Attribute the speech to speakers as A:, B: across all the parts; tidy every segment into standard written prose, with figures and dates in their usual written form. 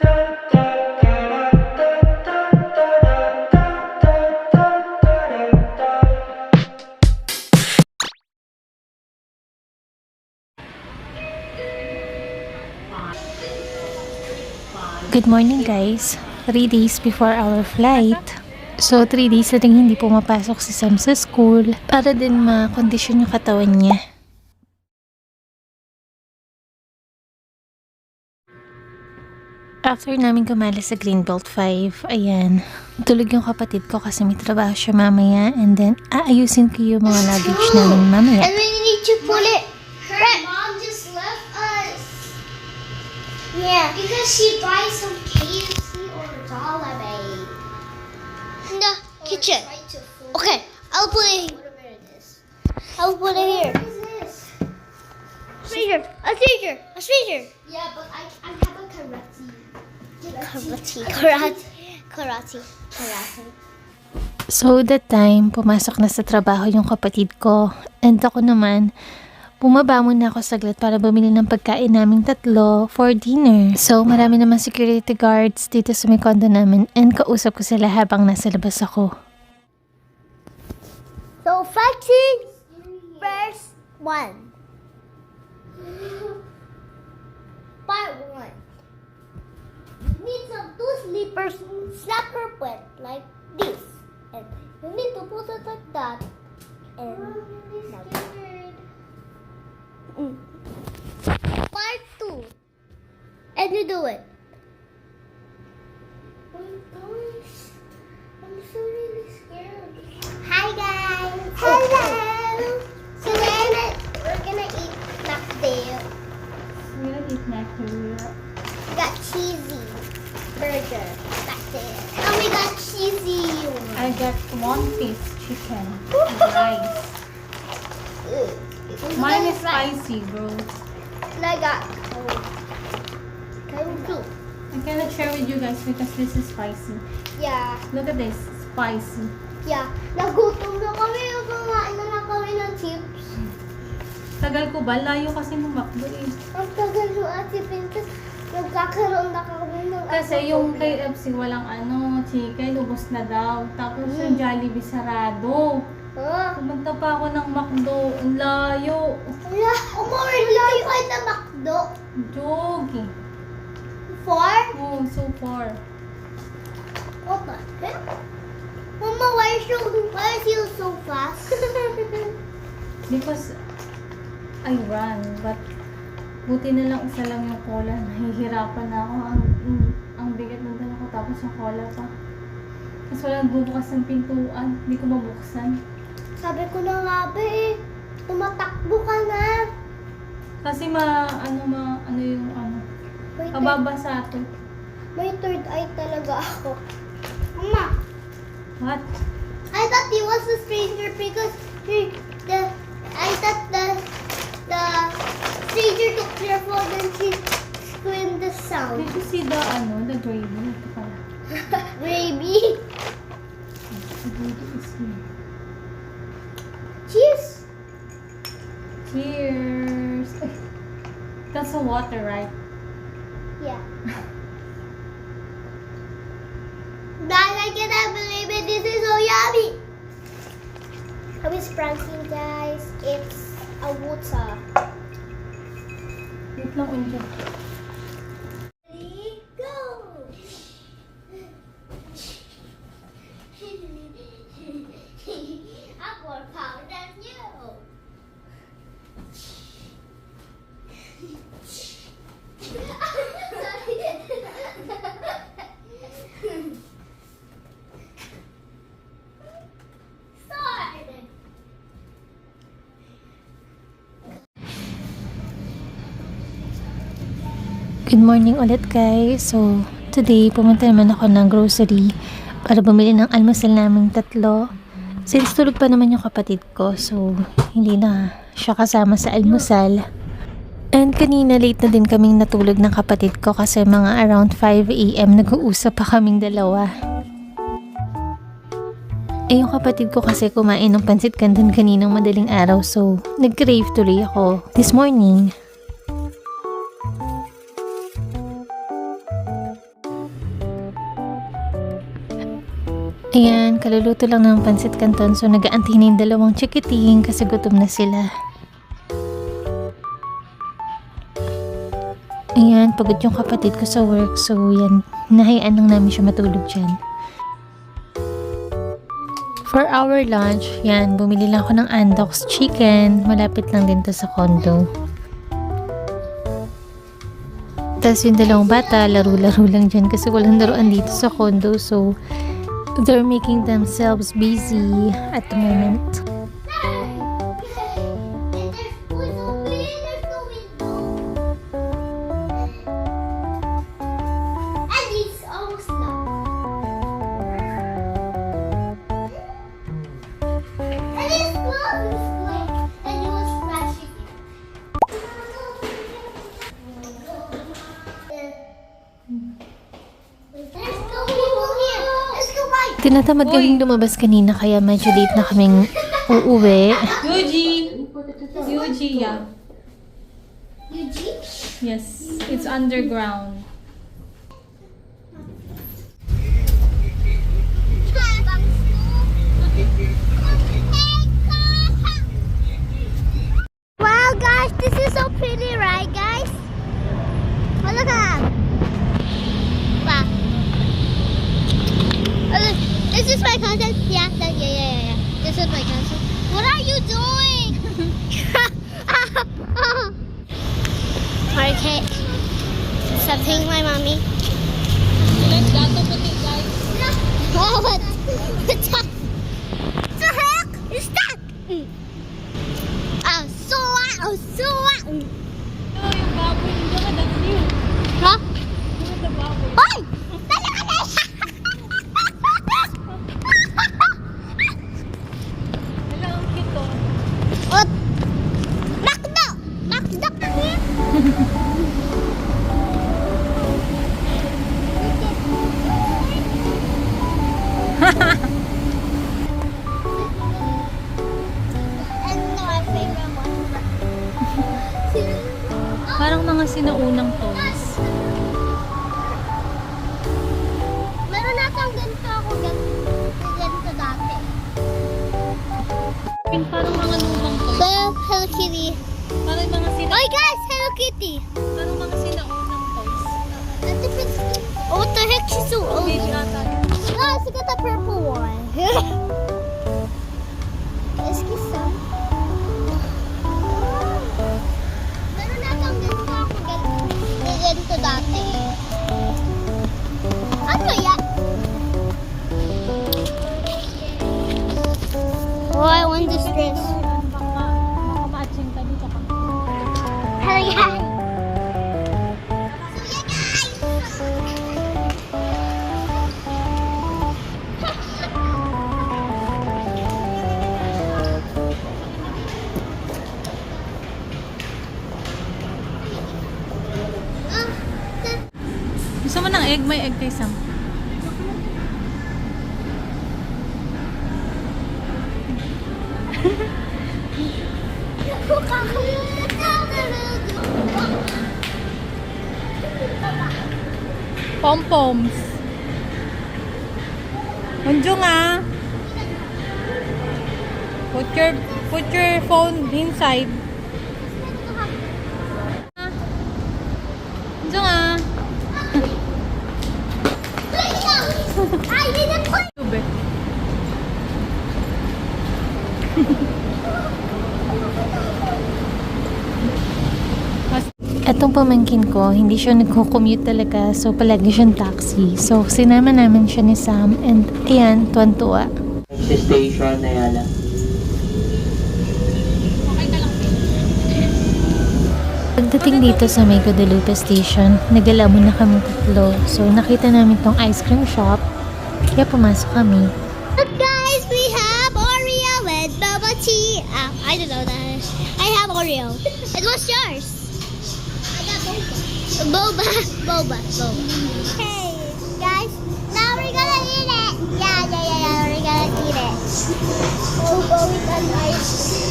A: Good morning guys. 3 days before our flight. So 3 days na rin hindi pumapasok si Sam sa school para din makondisyon yung katawan niya. After namin gumala sa Greenbelt 5, ayan, tulog yung kapatid ko kasi may trabaho siya mamaya, and then aayusin ko yung mga luggage namin mamaya.
B: And we need to put it. Her mom just left us. Yeah. Because she buys some KFC or Jollibee. In the kitchen. Okay, I'll put it. Whatever it is. I'll put it here. What is this? Stranger. A stranger. A stranger. Yeah, but I have a karate.
A: So that time, pumasok na sa trabaho yung kapatid ko, and ako naman, bumaba muna ako saglit para bumili ng pagkain naming tatlo for dinner. So marami naman security guards dito sa may condo namin, and kausap ko sila habang nasa labas ako.
B: So, fighting first one. Part 1. You need some two sleepers snapper put like this. And you need to put it like that. And Part 2. And you do it. Oh gosh. I'm so really scared. Hi guys. Hello. So we're gonna eat McDale.
A: We're gonna eat mackerel.
B: We got cheesy burger back there. And we got cheesy one.
A: I got 1 piece chicken and rice. Mine is spicy, bro.
B: And I got Coke.
A: I cannot share with you guys because this is spicy.
B: Yeah.
A: Look at this, spicy.
B: Yeah. Nagutom na kami. Kumain na lang kami ng chips.
A: Tagal ko ba? Layo kasi ng McDo eh.
B: Ang tagal yung Ate Princess. Nagkakaroon na kami ng
A: Kasi yung KFC walang chicken, ubos na daw. Tapos yung Jollibee sarado. Pumunta pa ako ng McDo. Ang layo.
B: Wala. Umuwi layo kayo na McDo.
A: Jogi.
B: 4?
A: Oh, so far.
B: What the heck? Mama, why is you so fast?
A: Because I ran, but buti na lang isa lang yung cola. Nahihirapan na ako. Ang bigat ng dala ko, tapos yung cola pa. Tapos walang bubukas ng pintuan. Hindi ko mabuksan.
B: Sabi ko na nga ba tumatakbo ka na.
A: Kasi kababasa ito.
B: May third eye talaga ako. Mama,
A: What?
B: I thought he was a stranger because I thought the stranger took your phone and she screamed the sound.
A: Did you see the gravy? Ito pala.
B: Baby.
A: The gravy is here.
B: Cheers.
A: Cheers! Ay, that's a water, right?
B: Yeah. Dad, I cannot believe it. This is so yummy. I was pranking, guys. It's a water.
A: Wait lang, Unja.
B: Ready, go. I'm more power than you.
A: Good morning ulit guys. So, today pumunta naman ako ng grocery para bumili ng almusal naming tatlo. Since tulog pa naman yung kapatid ko, so hindi na siya kasama sa almusal. And kanina late na din kaming natulog ng kapatid ko kasi mga around 5 AM nag-uusap pa kaming dalawa. Eh yung kapatid ko kasi kumain ng pansit canton kaninang madaling araw, so nag-crave tuloy ako this morning. Ayan, kaluluto lang ng pansit canton. So, nag-aantay na yung dalawang chikiting kasi gutom na sila. Ayan, pagod yung kapatid ko sa work. So, yan, nahayaan lang namin siya matulog dyan. For our lunch, yan, bumili lang ako ng Andox chicken. Malapit lang din to sa condo. Tapos yung dalawang bata, laro-laro lang dyan kasi walang laruan dito sa condo. So, they're making themselves busy at the moment. Tinatamad kaming lumabas kanina kaya medyo late na kaming uuwi.
C: Yuji, yeah.
B: Eugene?
C: Yes, it's underground.
B: Wow, guys, this is so pretty, right, guys? Oh, look at that. Wow. Is this my cousin? Yeah, yeah. This is my cousin. What are you doing? Okay. Something, my mommy.
C: Let's go to put it, guys.
B: Oh, what's that? The heck is that? Oh, so
C: Oh, yung baboy nyo ka, that's you.
B: Huh?
C: Look at the baboy.
B: Hoy! Dali ka na!
C: Wala, ang cute to.
B: What? Makdo! Makdo kami! And my favorite one.
C: Parang mga sinaunang toys.
B: Meron na akong ganito ako ganito dati.
C: Parang mga lumang toys.
B: Pero Hello Kitty.
C: Parang mga
B: Oy guys, Hello Kitty.
C: Parang mga sinaunang toys.
B: Oh, what the heck? She's so old.
C: Baby ata.
B: Guys, look at the purple one. Excuse me. Meron na akong ganito ako ganito dati. Ano yan? Oh, I want this dress.
C: Baka matching ka dito ka.
B: Hell yeah. So yeah, guys.
C: Gusto mo ng egg? May egg kay Sam. Pom-poms. Unjo nga. Put your phone inside. Unjo nga.
B: I didn't play.
C: Tubig.
A: Etong pamangkin ko, hindi siya nagko-commute talaga. So, palagi siyang taxi. So, sinama namin siya ni Sam. And, ayan, tuwan-tuwa.
D: Sa station na yala.
A: Pagdating dito sa May Guadalupe Station, nagala muna kami tatlo. So, nakita namin tong ice cream shop. Kaya pumasok kami.
B: Look guys, we have Oreo with boba tea. I don't know that. I have Oreo. It was yours. I got boba. Boba. Hey guys, now we're gonna eat it. Yeah, we're gonna eat it. Boba with an ice.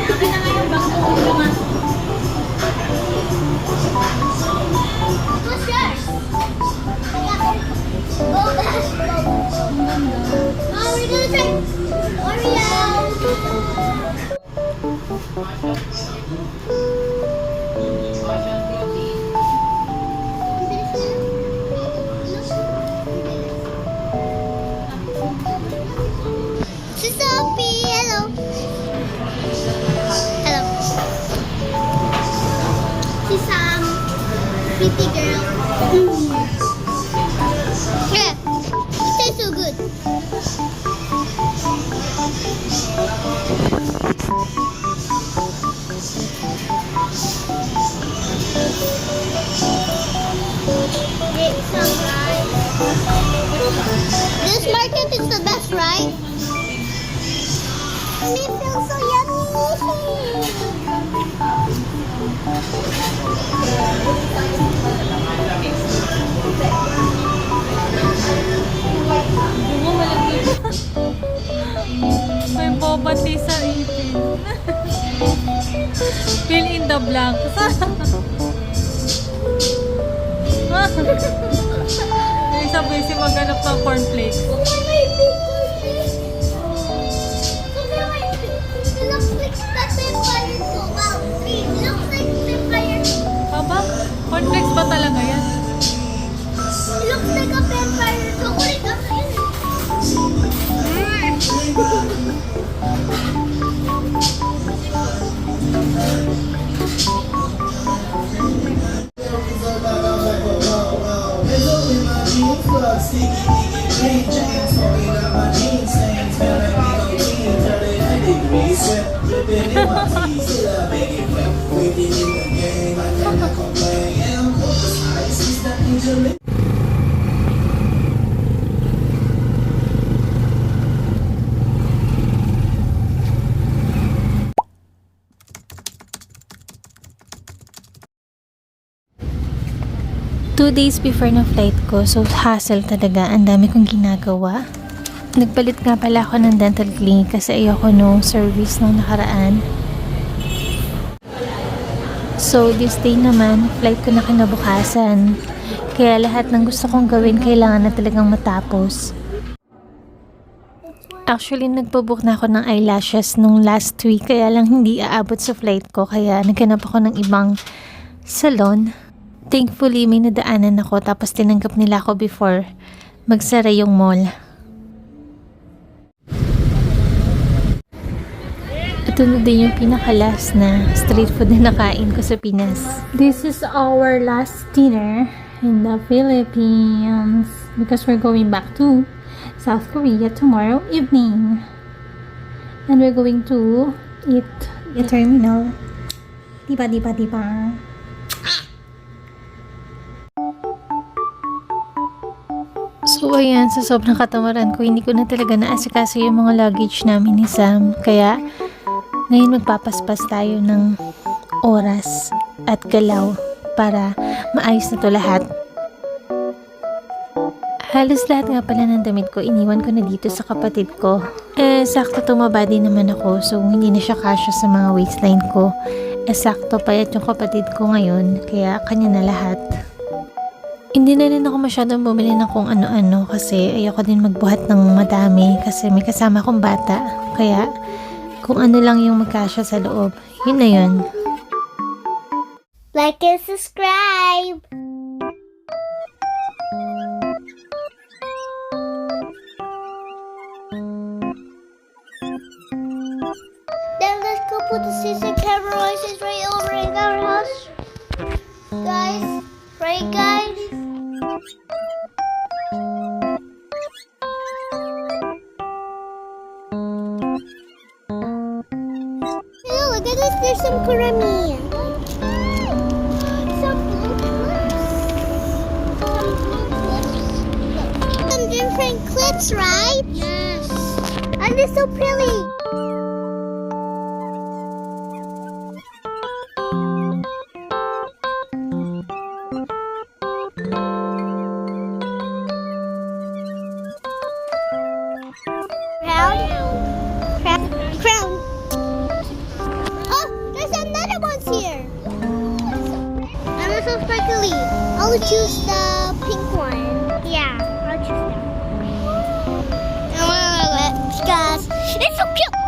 C: Akin na nga yung bangko.
B: Sophie, hello. Hello. She's pretty girl. Yeah, it tastes so good. Get some rice. This market is the best, right? It feels so
C: May boba tea sa ipin. Fill in the blanks. Yung isa busy maghanap ng cornflakes.
B: It looks like that vampire so wow. It looks like vampire.
C: Aba, cornflakes ba talaga yan?
B: It looks like a vampire chocolate.
A: Two days before na flight ko, so hassle talaga. Ang dami kong ginagawa. Nagpalit nga pala ako ng dental clinic kasi ayoko nung service nung nakaraan. So this day naman, flight ko na kinabukasan. Kaya lahat ng gusto kong gawin kailangan na talagang matapos. Actually, nagpabook na ako ng eyelashes nung last week kaya lang hindi aabot sa flight ko kaya naghanap ako ng ibang salon. Thankfully, may nadaanan ako tapos tinanggap nila ako before magsara yung mall. Ito na din yung pinaka-last na street food na nakain ko sa Pinas. This is our last dinner in the Philippines because we're going back to South Korea tomorrow evening. And we're going to eat a terminal. Diba, diba, diba? So ayan, sa sobrang katamaran ko, hindi ko na talaga naasikaso yung mga luggage namin ni Sam. Kaya ngayon magpapaspas tayo ng oras at galaw para maayos na to lahat. Halos lahat nga pala ng damit ko, iniwan ko na dito sa kapatid ko. Sakto tumaba din naman ako, so hindi na siya kasya sa mga waistline ko. Sakto payat yung kapatid ko ngayon, kaya kanya na lahat. Hindi na rin ako masyadong bumili ng kung ano-ano kasi ayoko din magbuhat ng madami kasi may kasama akong bata. Kaya kung ano lang yung magkasya sa loob, yun na yun.
B: Like and subscribe. Then let's go put the CC camera license right over in our house. Guys, right guys? Hey, look at this, there's some kurami. Some blue clips. Some different clips, right? Yes. And they're so pretty. Crown. Oh, there's another one's here. And it's so sparkly. I'll choose the pink one. Yeah, I'll choose that. Because so cute.